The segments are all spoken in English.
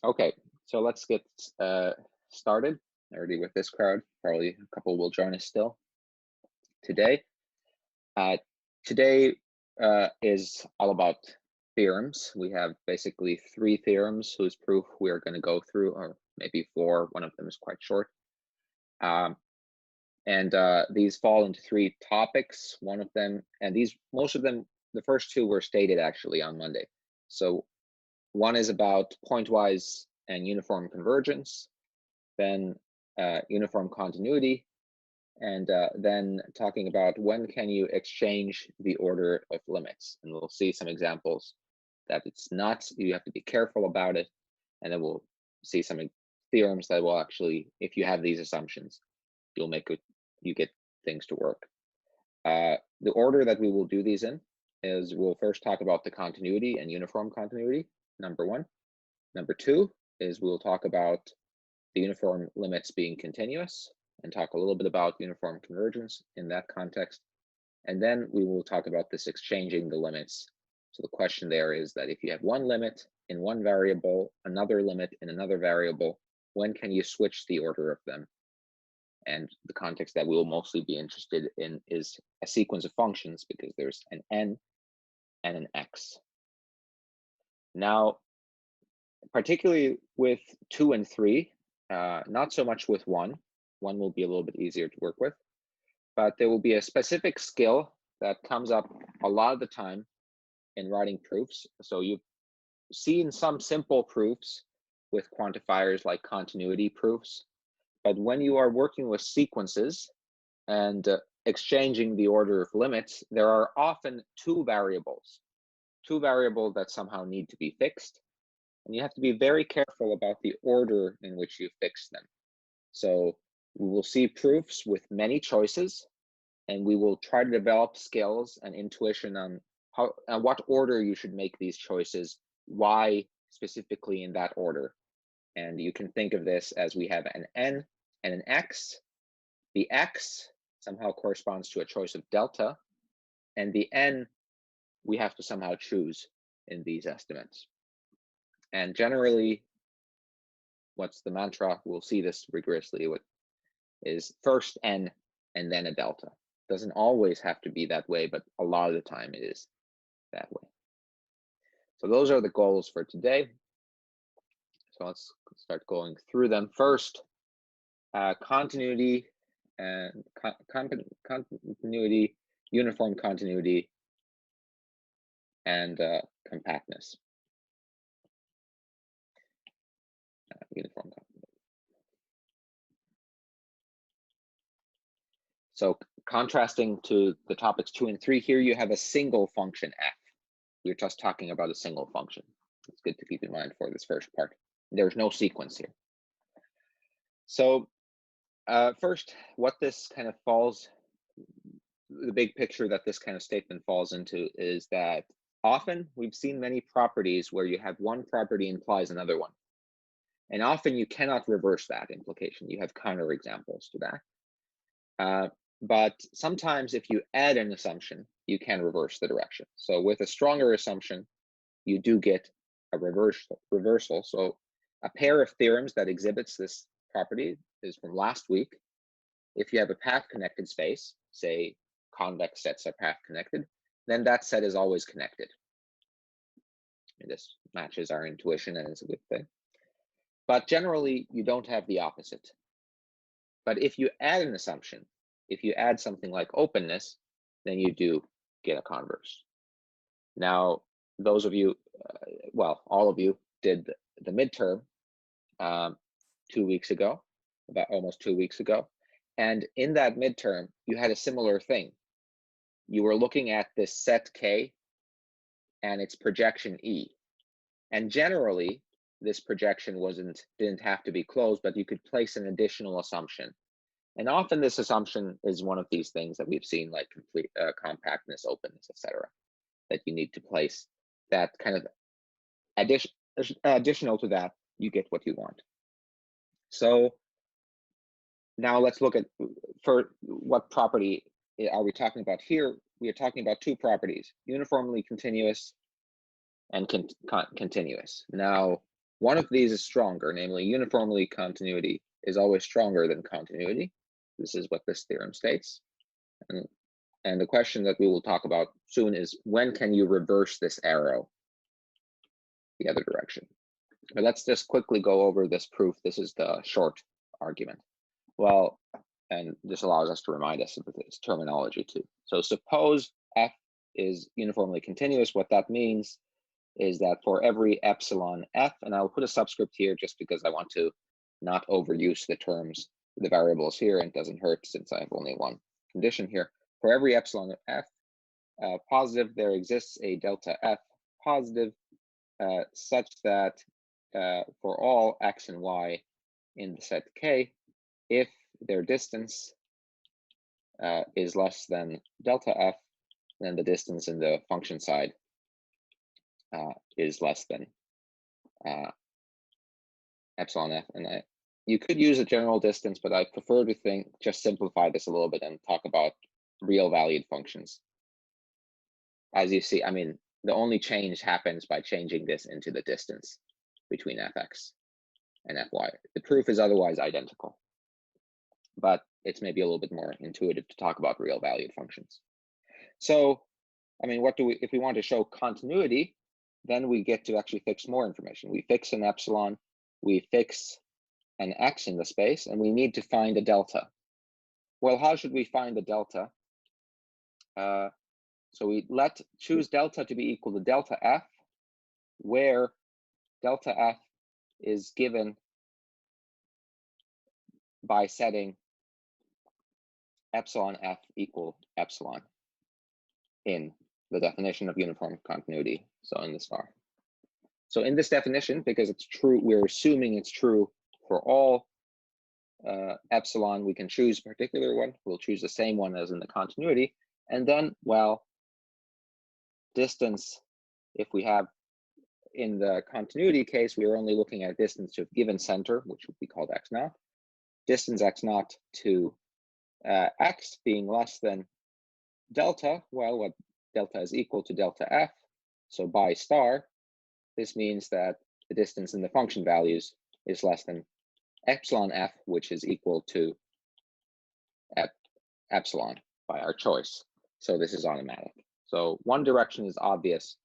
Okay, so let's get started already with this crowd. Probably a couple will join us still today. Today is all about theorems. We have basically 3 theorems whose proof we are going to go through, or maybe 4. One of them is quite short. These fall into 3 topics. One of them, and most of them, the first 2 were stated actually on Monday. So one is about pointwise and uniform convergence, then uniform continuity, and then talking about when can you exchange the order of limits. And we'll see some examples that it's not, you have to be careful about it, and then we'll see some theorems that will actually, if you have these assumptions, you get things to work. The order that we will do these in is we'll first talk about the continuity and uniform continuity, number 1. Number 2 is we'll talk about the uniform limits being continuous and talk a little bit about uniform convergence in that context. And then we will talk about this exchanging the limits. So the question there is that if you have one limit in one variable, another limit in another variable, when can you switch the order of them? And the context that we will mostly be interested in is a sequence of functions, because there's an n and an x. Now, particularly with 2 and 3, not so much with 1. 1 will be a little bit easier to work with, but there will be a specific skill that comes up a lot of the time in writing proofs. So you've seen some simple proofs with quantifiers like continuity proofs, but when you are working with sequences and exchanging the order of limits, there are often 2 variables that somehow need to be fixed. And you have to be very careful about the order in which you fix them. So we will see proofs with many choices, and we will try to develop skills and intuition on how and what order you should make these choices, why specifically in that order. And you can think of this as we have an n and an x. The x somehow corresponds to a choice of delta, and the n we have to somehow choose in these estimates. And generally, what's the mantra? We'll see this rigorously. What is first n and then a delta. Doesn't always have to be that way, but a lot of the time it is that way. So those are the goals for today. So let's start going through them. First, continuity and continuity, uniform continuity, and compactness. Uniform continuity. So contrasting to the topics 2 and 3, here you have a single function f. We're just talking about a single function. It's good to keep in mind for this first part. There's no sequence here. So first, what this kind of falls, the big picture that this kind of statement falls into is that often we've seen many properties where you have one property implies another one. And often you cannot reverse that implication. You have counterexamples to that. But sometimes if you add an assumption, you can reverse the direction. So with a stronger assumption, you do get a reversal. So a pair of theorems that exhibits this property is from last week. If you have a path connected space, say convex sets are path connected, then that set is always connected. And this matches our intuition and is a good thing. But generally, you don't have the opposite. But if you add an assumption, if you add something like openness, then you do get a converse. Now, those of you, well, all of you did the midterm 2 weeks ago, about almost 2 weeks ago. And in that midterm, you had a similar thing. You were looking at this set K and its projection E. And generally, this projection didn't have to be closed, but you could place an additional assumption. And often this assumption is one of these things that we've seen, like complete compactness, openness, etc., that you need to place. That kind of additional to that, you get what you want. So now let's look at for what property are we talking about here. We are talking about 2 properties: uniformly continuous and continuous. Now, one of these is stronger, namely uniformly continuity is always stronger than continuity. This is what this theorem states. And the question that we will talk about soon is, when can you reverse this arrow the other direction? But let's just quickly go over this proof. This is the short argument. Well, and this allows us to remind us of this terminology too. So suppose f is uniformly continuous. What that means is that for every epsilon f, and I'll put a subscript here just because I want to not overuse the terms, the variables here, and it doesn't hurt since I have only one condition here. For every epsilon f positive, there exists a delta f positive such that for all x and y in the set K, if their distance is less than delta f, then the distance in the function side is less than epsilon f. And you could use a general distance, but I prefer to just simplify this a little bit and talk about real valued functions. As you see, I mean, the only change happens by changing this into the distance between fx and fy. The proof is otherwise identical, but it's maybe a little bit more intuitive to talk about real valued functions. So, I mean, if we want to show continuity, then we get to actually fix more information. We fix an epsilon, we fix an x in the space, and we need to find a delta. Well, how should we find the delta? So we choose delta to be equal to delta f, where delta f is given by setting epsilon f equal epsilon in the definition of uniform continuity, so in this far. So in this definition, because it's true, we're assuming it's true for all epsilon, we can choose a particular one. We'll choose the same one as in the continuity. And then, well, distance, if we have in the continuity case, we are only looking at distance to a given center, which would be called x naught. Distance x naught to x being less than delta, well, what delta is equal to delta f. So by star, this means that the distance in the function values is less than epsilon f, which is equal to epsilon by our choice. So this is automatic. So one direction is obvious.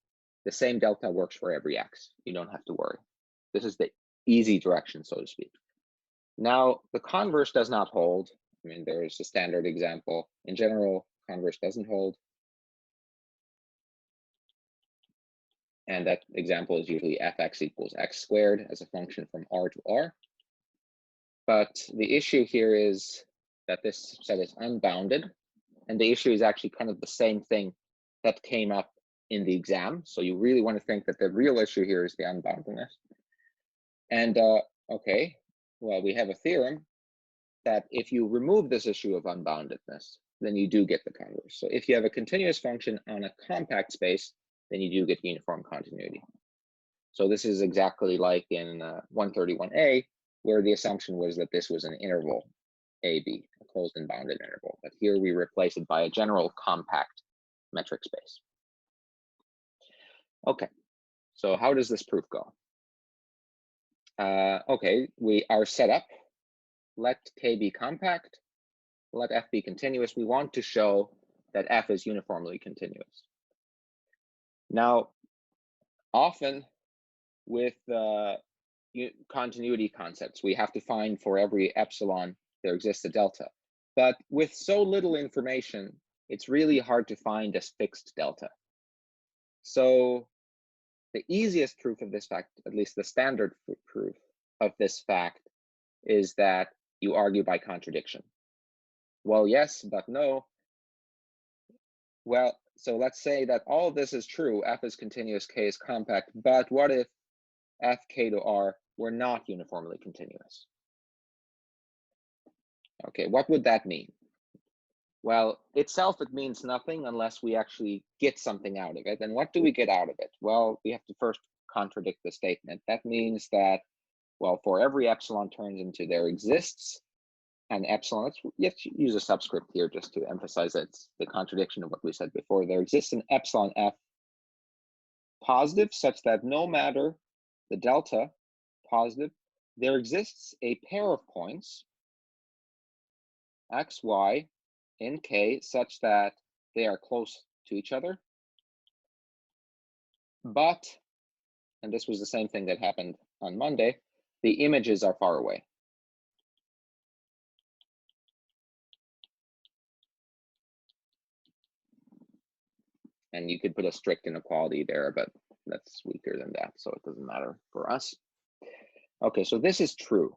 The same delta works for every x. You don't have to worry. This is the easy direction, so to speak. Now, the converse does not hold. I mean, there's a standard example. In general, converse doesn't hold. And that example is usually fx equals x squared as a function from R to R. But the issue here is that this set is unbounded. And the issue is actually kind of the same thing that came up in the exam. So you really want to think that the real issue here is the unboundedness. And okay, well, we have a theorem that if you remove this issue of unboundedness, then you do get the converse. So if you have a continuous function on a compact space, then you do get uniform continuity. So this is exactly like in 131a, where the assumption was that this was an interval AB, a closed and bounded interval. But here we replace it by a general compact metric space. Okay, so how does this proof go? Okay, we are set up. Let K be compact, let F be continuous. We want to show that F is uniformly continuous. Now, often with continuity concepts, we have to find for every epsilon, there exists a delta. But with so little information, it's really hard to find a fixed delta. So the easiest proof of this fact, at least the standard proof of this fact, is that you argue by contradiction. Well, yes, but no. Well, so let's say that all of this is true. F is continuous, K is compact. But what if F, K to R were not uniformly continuous? Okay, what would that mean? Well, itself, it means nothing unless we actually get something out of it. And what do we get out of it? Well, we have to first contradict the statement. That means that, well, for every epsilon turns into there exists an epsilon. Let's use a subscript here just to emphasize that it's the contradiction of what we said before. There exists an epsilon F positive such that no matter the delta, positive, there exists a pair of points, x, y, in K, such that they are close to each other, but, and this was the same thing that happened on Monday, the images are far away. And you could put a strict inequality there, but that's weaker than that, so it doesn't matter for us. Okay, so this is true.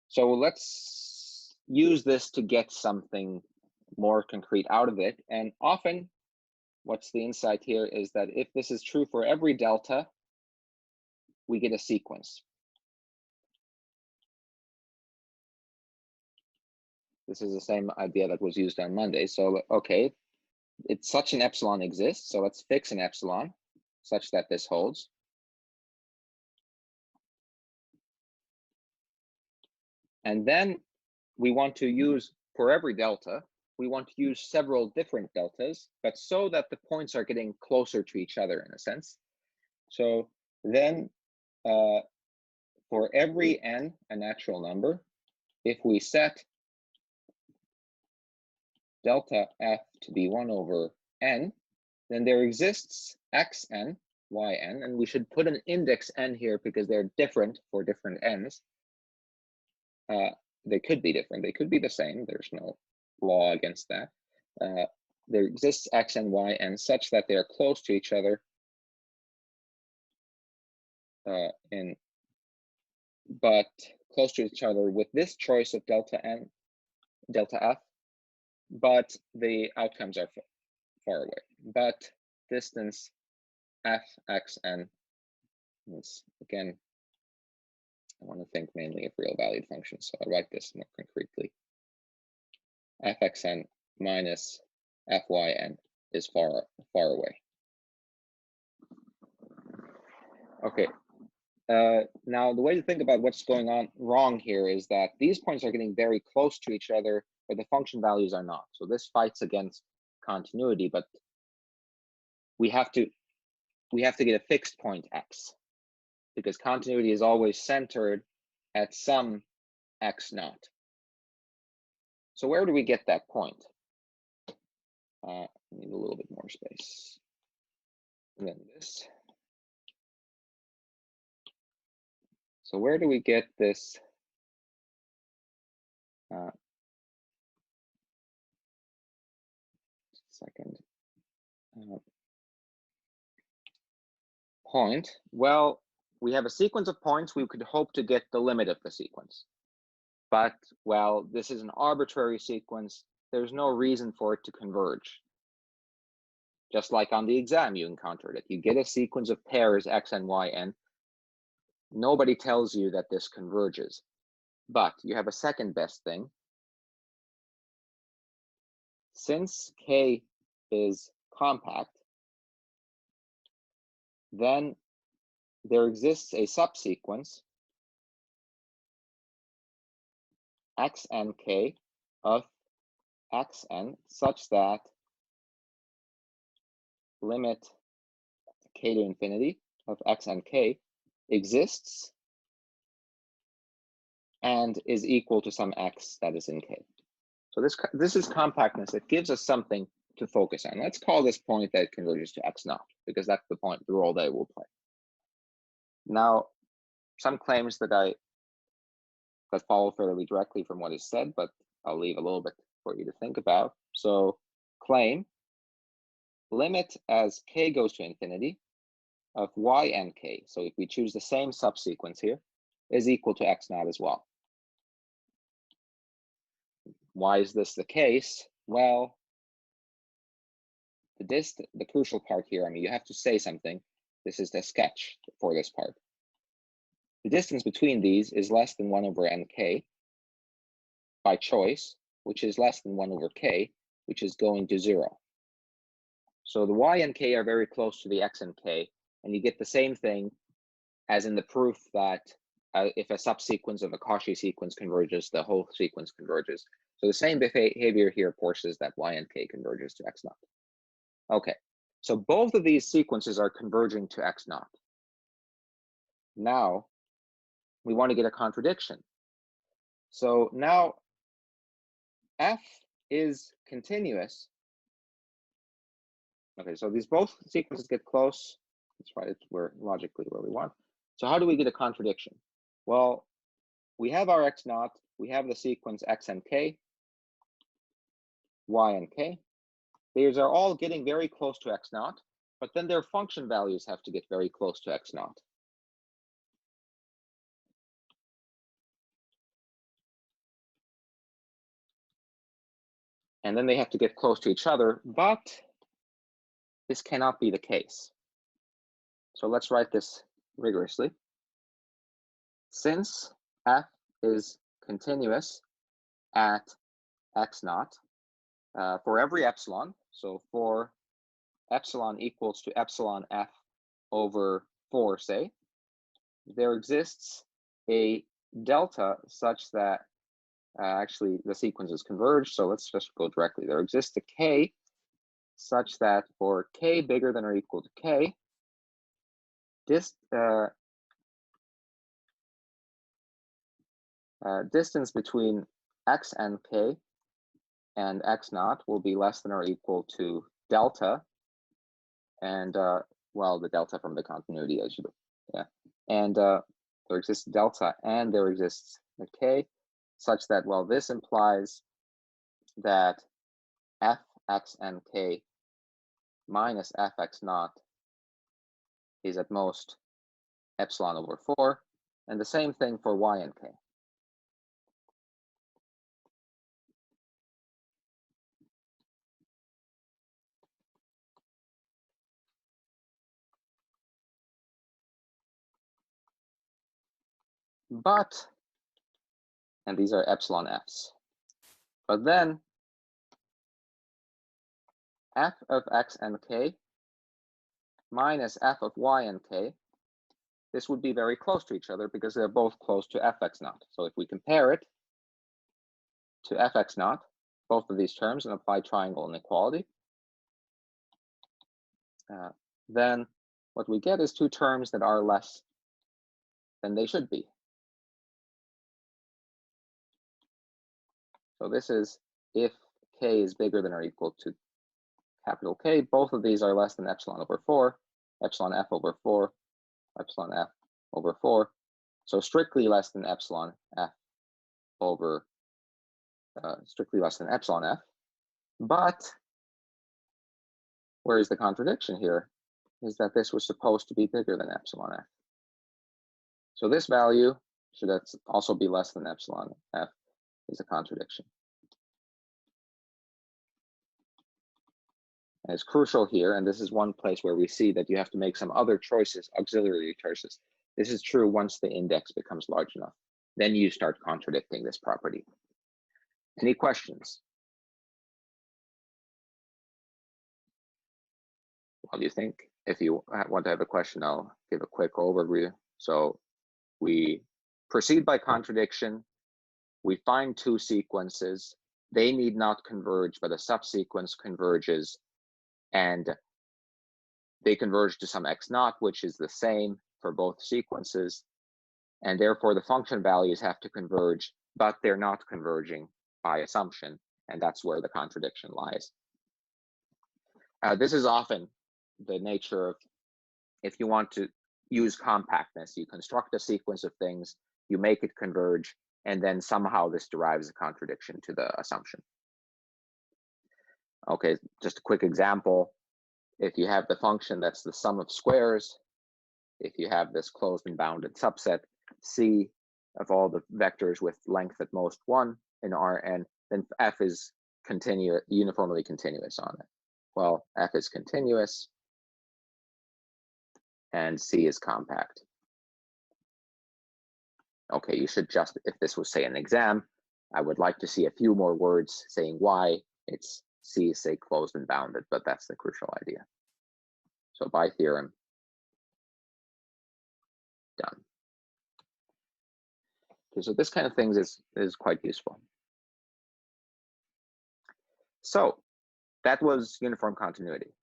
So let's use this to get something more concrete out of it. And often, what's the insight here is that if this is true for every delta, we get a sequence. This is the same idea that was used on Monday. So, okay, it's such an epsilon exists, so let's fix an epsilon such that this holds. And then we want to use, for every delta, we want to use several different deltas, but so that the points are getting closer to each other in a sense. So then for every n, a natural number, if we set delta f to be 1 over n, then there exists xn, yn, and we should put an index n here because they're different for different n's. They could be different, they could be the same, there's no law against that. There exists x and y n such that they are close to each other but close to each other with this choice of delta n, delta f, but the outcomes are far away. But distance f, x, n is, again, I want to think mainly of real valued functions, so I'll write this more concretely. fxn minus fyn is far away. Okay. Now, the way to think about what's going on wrong here is that these points are getting very close to each other, but the function values are not. So this fights against continuity, but we have to get a fixed point x, because continuity is always centered at some x naught. So where do we get that point? I need a little bit more space than this. So where do we get this point? Well, we have a sequence of points. We could hope to get the limit of the sequence. But, well, this is an arbitrary sequence. There's no reason for it to converge. Just like on the exam, you encountered it. You get a sequence of pairs, x and y, n. Nobody tells you that this converges. But you have a second best thing. Since K is compact, then there exists a subsequence xnk of xn such that limit k to infinity of x and k exists and is equal to some x that is in k. So this is compactness. It gives us something to focus on. Let's call this point that converges to x naught, because that's the point, the role that will play. Now, some claims that follow fairly directly from what is said, but I'll leave a little bit for you to think about. So claim limit as k goes to infinity of y and k. So if we choose the same subsequence here, is equal to x naught as well. Why is this the case? Well, the crucial part here, I mean, you have to say something. This is the sketch for this part. The distance between these is less than 1 over nk by choice, which is less than 1 over k, which is going to 0. So the y and k are very close to the x and k, and you get the same thing as in the proof that if a subsequence of a Cauchy sequence converges, the whole sequence converges. So the same behavior here forces that y and k converges to x naught. Okay, so both of these sequences are converging to x naught. Now, we want to get a contradiction. So now f is continuous. Okay, so these both sequences get close. That's right, we're logically where we want. So how do we get a contradiction? Well, we have our x naught, we have the sequence x and k, y and k. These are all getting very close to x naught, but then their function values have to get very close to x naught. And then they have to get close to each other, but this cannot be the case. So let's write this rigorously. Since f is continuous at x naught for every epsilon, so for epsilon equals to epsilon f over 4, say, there exists a delta such that actually the sequences converge. So let's just go directly. There exists a k such that for k bigger than or equal to k, this distance between x and k and x naught will be less than or equal to delta, and well, the delta from the continuity, as you, yeah, and there exists delta and there exists a k, such that, well, this implies that fx and k minus fx naught is at most epsilon over 4, and the same thing for y and k. But, and these are epsilon f's, but then f of x and k minus f of y and k, this would be very close to each other because they're both close to fx naught. So if we compare it to fx naught, both of these terms, and apply triangle inequality, then what we get is two terms that are less than they should be. So this is if k is bigger than or equal to capital K, both of these are less than epsilon over 4, epsilon f over 4, epsilon f over 4. So strictly less than epsilon f over, strictly less than epsilon f. But where is the contradiction here? Is that this was supposed to be bigger than epsilon f. So this value should also be less than epsilon f is a contradiction. And it's crucial here, and this is one place where we see that you have to make some other choices, auxiliary choices. This is true once the index becomes large enough. Then you start contradicting this property. Any questions? What do you think? If you want to have a question, I'll give a quick overview. So we proceed by contradiction. We find two sequences. They need not converge, but a subsequence converges, and they converge to some x naught, which is the same for both sequences. And therefore, the function values have to converge, but they're not converging by assumption. And that's where the contradiction lies. This is often the nature of, if you want to use compactness, you construct a sequence of things, you make it converge, and then somehow this derives a contradiction to the assumption. Okay, just a quick example. If you have the function that's the sum of squares, if you have this closed and bounded subset C of all the vectors with length at most 1 in Rn, then f is uniformly continuous on it. Well, f is continuous and C is compact. Okay, you should just, if this was, say, an exam, I would like to see a few more words saying why it's C is, say, closed and bounded, but that's the crucial idea. So by theorem, done. Okay, so this kind of things is quite useful. So that was uniform continuity.